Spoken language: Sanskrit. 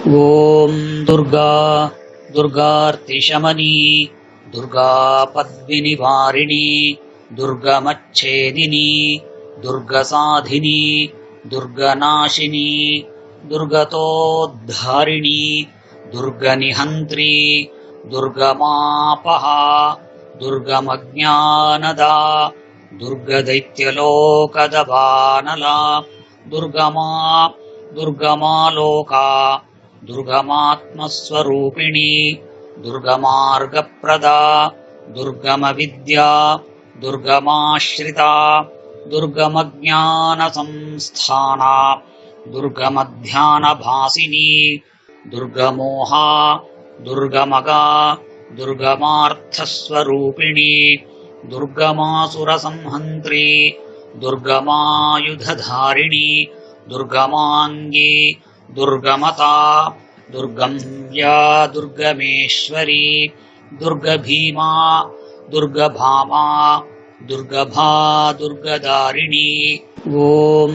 ಓಂ ದುರ್ಗಾ ದುರ್ಗಾರ್ತಿಶಮನಿ ದುರ್ಗಾ ಪದ್ಮಿನಿವಾರಿಣಿ ದುರ್ಗಮಚ್ಛೇದಿನಿ ದುರ್ಗಸಾಧಿನಿ ದುರ್ಗನಾಶಿನಿ ದುರ್ಗತೋದ್ಧಾರಿಣಿ ದುರ್ಗನಿಹಂತ್ರಿ ದುರ್ಗಮಾಪಹ ದುರ್ಗಮಜ್ಞಾನದ ದುರ್ಗದೈತ್ಯಲೋಕದ ಬಾನಲ ದುರ್ಗಮಾಲೋಕ ದುರ್ಗಮಾತ್ಮಸ್ವರೂಪಿಣಿ ದುರ್ಗಮಾರ್ಗಪ್ರದ ದುರ್ಗಮವಿದ್ಯಾ ದುರ್ಗಮಾಶ್ರಿತ ದುರ್ಗಮಜ್ಞಾನ ಸಂಸ್ಥಾನ ದುರ್ಗಮಧ್ಯಾನಭಾಸಿನಿ ದುರ್ಗಮೋಹ ದುರ್ಗಮಗ ದುರ್ಗಮಾರ್ಥಸ್ವರೂಪಿಣಿ ದುರ್ಗಮಾಸುರಸಂಹಂತ್ರಿ ದುರ್ಗಮಾಯುಧಧಾರಿಣಿ ದುರ್ಗಮಾಂಗಿ ದುರ್ಗಮತಾ ದುರ್ಗಮ್ಯಾ ದುರ್ಗಮೇಶ್ವರಿ ದುರ್ಗಭೀಮಾ ದುರ್ಗಭಾಮಾ ದುರ್ಗಭಾ ದುರ್ಗದಾರಿಣಿ ಓಂ